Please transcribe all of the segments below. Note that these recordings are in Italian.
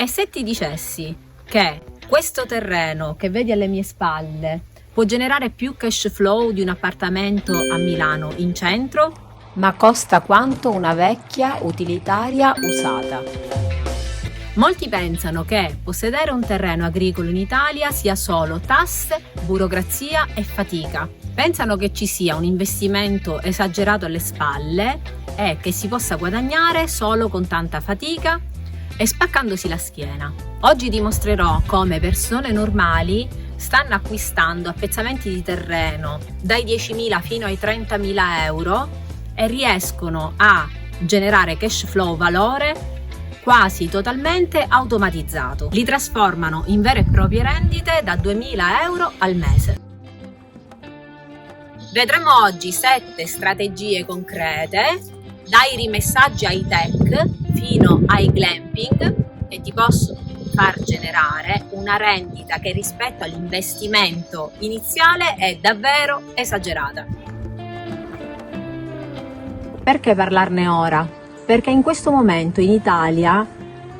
E se ti dicessi che questo terreno che vedi alle mie spalle può generare più cash flow di un appartamento a Milano in centro, ma costa quanto una vecchia utilitaria usata? Molti pensano che possedere un terreno agricolo in Italia sia solo tasse, burocrazia e fatica. Pensano che ci sia un investimento esagerato alle spalle e che si possa guadagnare solo con tanta fatica e spaccandosi la schiena. Oggi dimostrerò come persone normali stanno acquistando appezzamenti di terreno dai 10.000 fino ai 30.000 euro e riescono a generare cash flow, valore quasi totalmente automatizzato. Li trasformano in vere e proprie rendite da 2.000 euro al mese. Vedremo oggi 7 strategie concrete, dai rimessaggi high tech fino ai glamping, che ti possono far generare una rendita che rispetto all'investimento iniziale è davvero esagerata. Perché parlarne ora? Perché in questo momento in Italia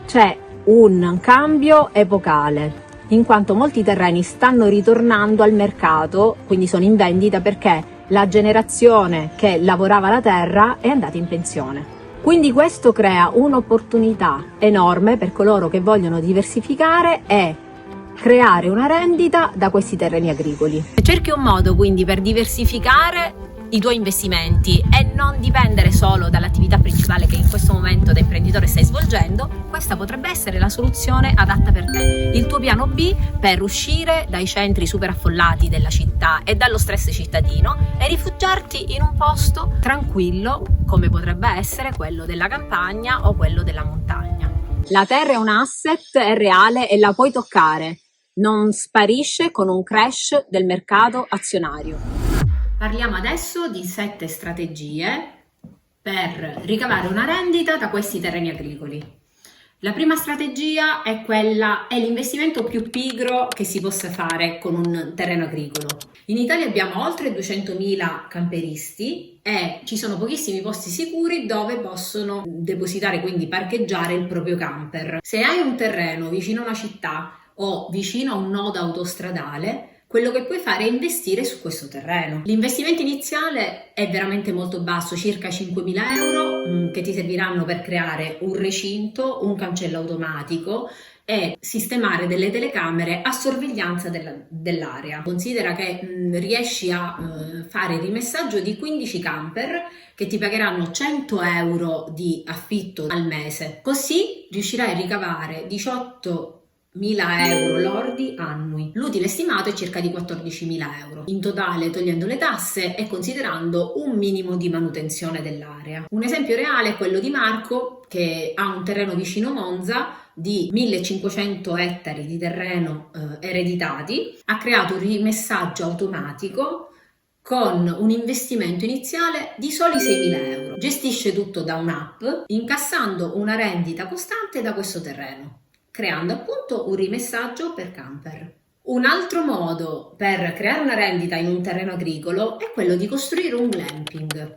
c'è un cambio epocale, in quanto molti terreni stanno ritornando al mercato, quindi sono in vendita perché la generazione che lavorava la terra è andata in pensione. Quindi questo crea un'opportunità enorme per coloro che vogliono diversificare e creare una rendita da questi terreni agricoli. Cerchi un modo quindi per diversificare i tuoi investimenti e non dipendere solo dall'attività principale che in questo momento da imprenditore stai svolgendo, questa potrebbe essere la soluzione adatta per te, il tuo piano B per uscire dai centri super affollati della città e dallo stress cittadino e rifugiarti in un posto tranquillo come potrebbe essere quello della campagna o quello della montagna. La terra è un asset, è reale e la puoi toccare, non sparisce con un crash del mercato azionario. Parliamo adesso di 7 strategie per ricavare una rendita da questi terreni agricoli. La prima strategia è l'investimento più pigro che si possa fare con un terreno agricolo. In Italia abbiamo oltre 200.000 camperisti e ci sono pochissimi posti sicuri dove possono depositare, quindi parcheggiare il proprio camper. Se hai un terreno vicino a una città o vicino a un nodo autostradale, quello che puoi fare è investire su questo terreno. L'investimento iniziale è veramente molto basso, circa 5.000 euro, che ti serviranno per creare un recinto, un cancello automatico e sistemare delle telecamere a sorveglianza dell'area. Considera che riesci a fare il rimessaggio di 15 camper che ti pagheranno 100 euro di affitto al mese. Così riuscirai a ricavare 18.000 euro lordi annui. L'utile stimato è circa di 14.000 euro. In totale, togliendo le tasse e considerando un minimo di manutenzione dell'area. Un esempio reale è quello di Marco, che ha un terreno vicino Monza di 1.500 ettari di terreno ereditati. Ha creato un rimessaggio automatico con un investimento iniziale di soli 6.000 euro. Gestisce tutto da un'app, incassando una rendita costante da questo terreno, creando appunto un rimessaggio per camper. Un altro modo per creare una rendita in un terreno agricolo è quello di costruire un glamping.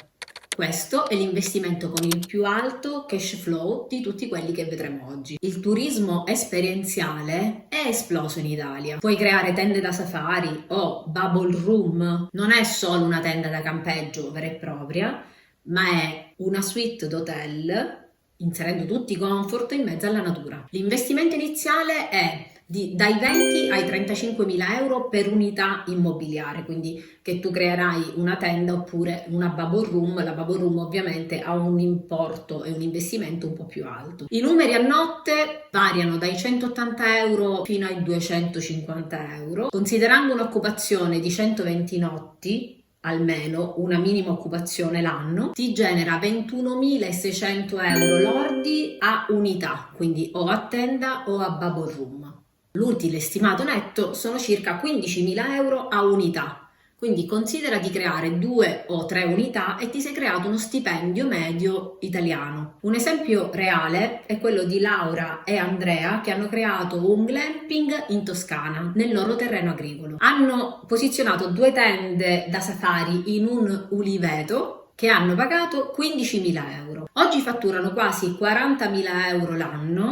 Questo è l'investimento con il più alto cash flow di tutti quelli che vedremo oggi. Il turismo esperienziale è esploso in Italia. Puoi creare tende da safari o bubble room. Non è solo una tenda da campeggio vera e propria, ma è una suite d'hotel inserendo tutti i comfort in mezzo alla natura. L'investimento iniziale è dai 20 ai 35.000 euro per unità immobiliare, quindi che tu creerai una tenda oppure una bubble room. La bubble room ovviamente ha un importo e un investimento un po' più alto. I numeri a notte variano dai 180 euro fino ai 250 euro, considerando un'occupazione di 120 notti, almeno una minima occupazione l'anno, ti genera 21.600 euro lordi a unità, quindi o a tenda o a bubble room. L'utile stimato netto sono circa 15.000 euro a unità, quindi considera di creare 2 o 3 unità e ti sei creato uno stipendio medio italiano. Un esempio reale è quello di Laura e Andrea, che hanno creato un glamping in Toscana, nel loro terreno agricolo. Hanno posizionato 2 tende da safari in un uliveto che hanno pagato 15.000 euro. Oggi fatturano quasi 40.000 euro l'anno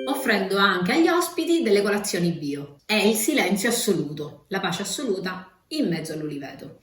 offrendo anche agli ospiti delle colazioni bio. È il silenzio assoluto, la pace assoluta in mezzo all'uliveto.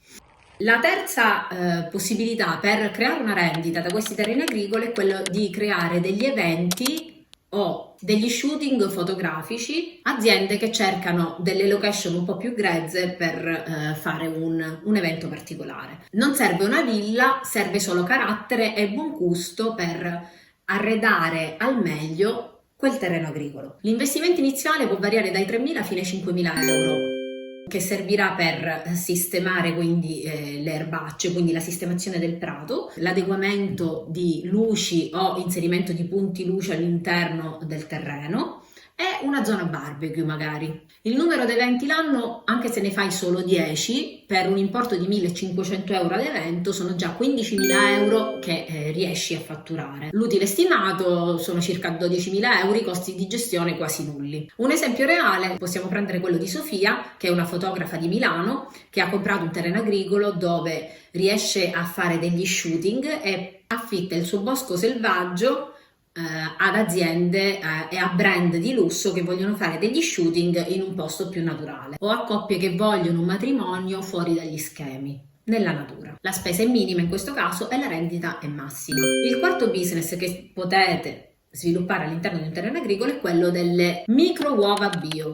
La terza possibilità per creare una rendita da questi terreni agricoli è quello di creare degli eventi o degli shooting fotografici, aziende che cercano delle location un po' più grezze per fare un evento particolare. Non serve una villa, serve solo carattere e buon gusto per arredare al meglio quel terreno agricolo. L'investimento iniziale può variare dai 3.000 fino ai 5.000 euro, che servirà per sistemare quindi le erbacce, quindi la sistemazione del prato, l'adeguamento di luci o inserimento di punti luce all'interno del terreno e una zona barbecue magari. Il numero di eventi l'anno, anche se ne fai solo 10, per un importo di 1.500 euro ad evento, sono già 15.000 euro che riesci a fatturare. L'utile stimato sono circa 12.000 euro, i costi di gestione quasi nulli. Un esempio reale possiamo prendere quello di Sofia, che è una fotografa di Milano, che ha comprato un terreno agricolo dove riesce a fare degli shooting e affitta il suo bosco selvaggio ad aziende e a brand di lusso che vogliono fare degli shooting in un posto più naturale o a coppie che vogliono un matrimonio fuori dagli schemi, nella natura. La spesa è minima in questo caso e la rendita è massima. Il quarto business che potete sviluppare all'interno di un terreno agricolo è quello delle micro uova bio.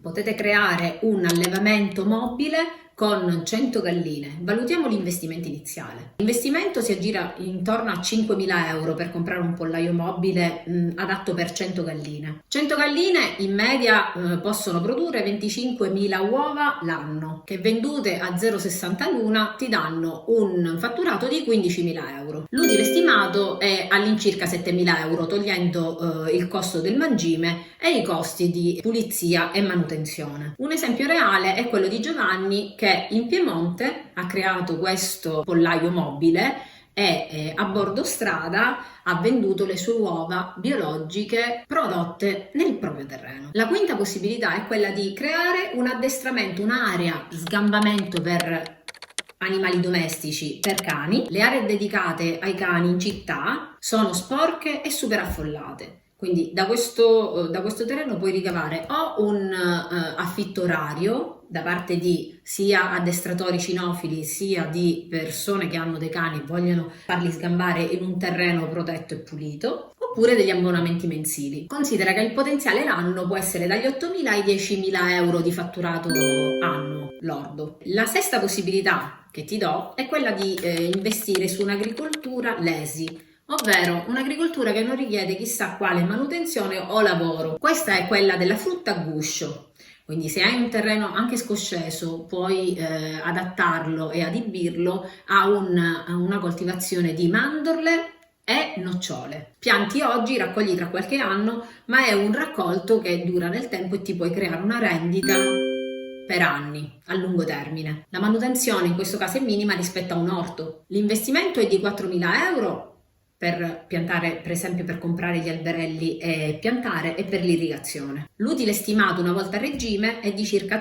Potete creare un allevamento mobile con 100 galline. Valutiamo l'investimento iniziale. L'investimento si aggira intorno a 5.000 euro per comprare un pollaio mobile adatto per 100 galline. 100 galline in media possono produrre 25.000 uova l'anno, che vendute a 0,60 l'una ti danno un fatturato di 15.000 euro. L'utile stimato è all'incirca 7.000 euro, togliendo il costo del mangime e i costi di pulizia e manutenzione. Un esempio reale è quello di Giovanni, che in Piemonte ha creato questo pollaio mobile e a bordo strada ha venduto le sue uova biologiche prodotte nel proprio terreno. La quinta possibilità è quella di creare un addestramento, un'area di sgambamento per animali domestici, per cani. Le aree dedicate ai cani in città sono sporche e super affollate. Quindi da questo terreno puoi ricavare o un affitto orario da parte di sia addestratori cinofili sia di persone che hanno dei cani e vogliono farli sgambare in un terreno protetto e pulito, oppure degli abbonamenti mensili. Considera che il potenziale l'anno può essere dagli 8.000 ai 10.000 euro di fatturato anno lordo. La sesta possibilità che ti do è quella di investire su un'agricoltura lazy, ovvero un'agricoltura che non richiede chissà quale manutenzione o lavoro. Questa è quella della frutta a guscio. Quindi se hai un terreno anche scosceso puoi adattarlo e adibirlo a una coltivazione di mandorle e nocciole. Pianti oggi, raccogli tra qualche anno, ma è un raccolto che dura nel tempo e ti puoi creare una rendita per anni, a lungo termine. La manutenzione in questo caso è minima rispetto a un orto. L'investimento è di 4.000 euro per piantare, per esempio per comprare gli alberelli e piantare, e per l'irrigazione. L'utile stimato una volta a regime è di circa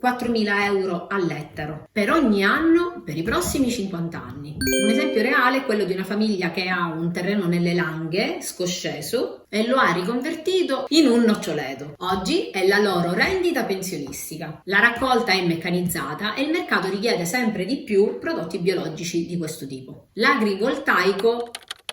3.000-4.000 euro all'ettaro per ogni anno per i prossimi 50 anni. Un esempio reale è quello di una famiglia che ha un terreno nelle Langhe, scosceso, e lo ha riconvertito in un noccioleto. Oggi è la loro rendita pensionistica. La raccolta è meccanizzata e il mercato richiede sempre di più prodotti biologici di questo tipo. L'agrivoltaico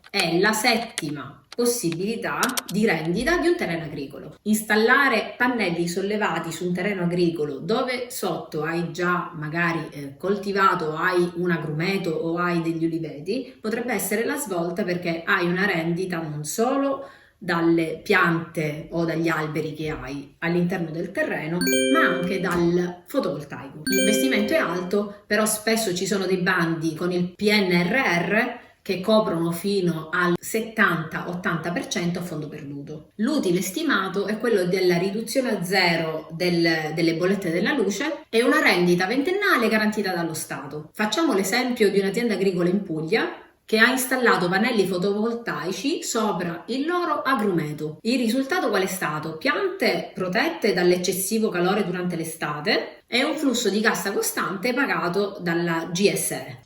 è la settima possibilità di rendita di un terreno agricolo. Installare pannelli sollevati su un terreno agricolo dove sotto hai già magari coltivato, hai un agrumeto o hai degli uliveti, potrebbe essere la svolta, perché hai una rendita non solo dalle piante o dagli alberi che hai all'interno del terreno, ma anche dal fotovoltaico. L'investimento è alto, però spesso ci sono dei bandi con il PNRR che coprono fino al 70-80% a fondo perduto. L'utile stimato è quello della riduzione a zero delle bollette della luce e una rendita ventennale garantita dallo Stato. Facciamo l'esempio di un'azienda agricola in Puglia che ha installato pannelli fotovoltaici sopra il loro agrumeto. Il risultato qual è stato? Piante protette dall'eccessivo calore durante l'estate e un flusso di cassa costante pagato dalla GSE.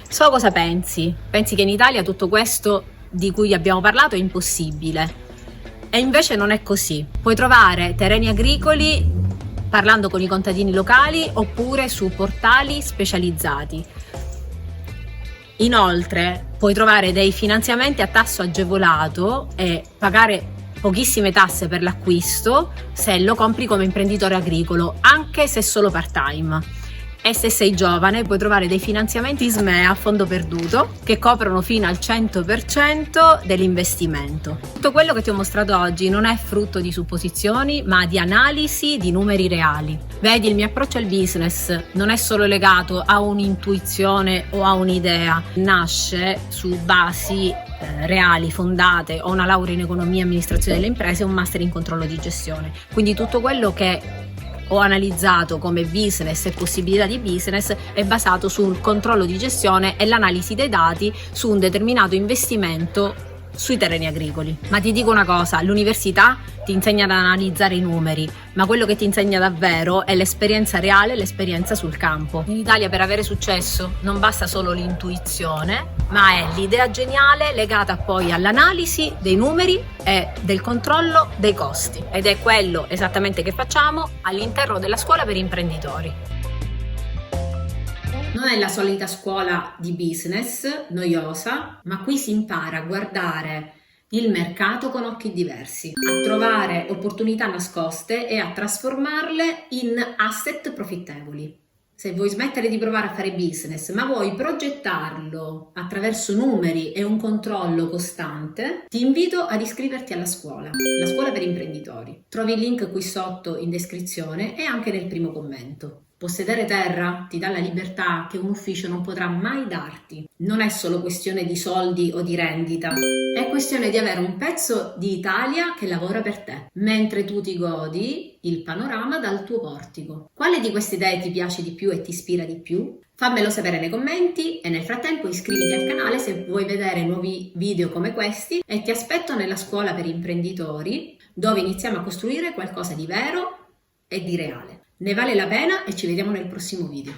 So cosa pensi? Pensi che in Italia tutto questo di cui abbiamo parlato è impossibile. E invece non è così. Puoi trovare terreni agricoli parlando con i contadini locali oppure su portali specializzati. Inoltre puoi trovare dei finanziamenti a tasso agevolato e pagare pochissime tasse per l'acquisto se lo compri come imprenditore agricolo, anche se solo part-time. E se sei giovane puoi trovare dei finanziamenti SMEA a fondo perduto che coprono fino al 100% dell'investimento. Tutto quello che ti ho mostrato oggi non è frutto di supposizioni, ma di analisi di numeri reali. Vedi, il mio approccio al business non è solo legato a un'intuizione o a un'idea, nasce su basi reali, fondate. Ho una laurea in economia e amministrazione delle imprese e un master in controllo di gestione. Quindi tutto quello che ho analizzato come business e possibilità di business è basato sul controllo di gestione e l'analisi dei dati su un determinato investimento sui terreni agricoli. Ma ti dico una cosa, l'università ti insegna ad analizzare i numeri, ma quello che ti insegna davvero è l'esperienza reale, l'esperienza sul campo. In Italia per avere successo non basta solo l'intuizione, ma è l'idea geniale legata poi all'analisi dei numeri e del controllo dei costi. Ed è quello esattamente che facciamo all'interno della scuola per imprenditori. Non è la solita scuola di business noiosa, ma qui si impara a guardare il mercato con occhi diversi, a trovare opportunità nascoste e a trasformarle in asset profittevoli. Se vuoi smettere di provare a fare business, ma vuoi progettarlo attraverso numeri e un controllo costante, ti invito ad iscriverti alla scuola, la scuola per imprenditori. Trovi il link qui sotto in descrizione e anche nel primo commento. Possedere terra ti dà la libertà che un ufficio non potrà mai darti. Non è solo questione di soldi o di rendita, è questione di avere un pezzo di Italia che lavora per te, mentre tu ti godi il panorama dal tuo portico. Quale di queste idee ti piace di più e ti ispira di più? Fammelo sapere nei commenti e nel frattempo iscriviti al canale se vuoi vedere nuovi video come questi e ti aspetto nella scuola per imprenditori dove iniziamo a costruire qualcosa di vero e di reale. Ne vale la pena e ci vediamo nel prossimo video.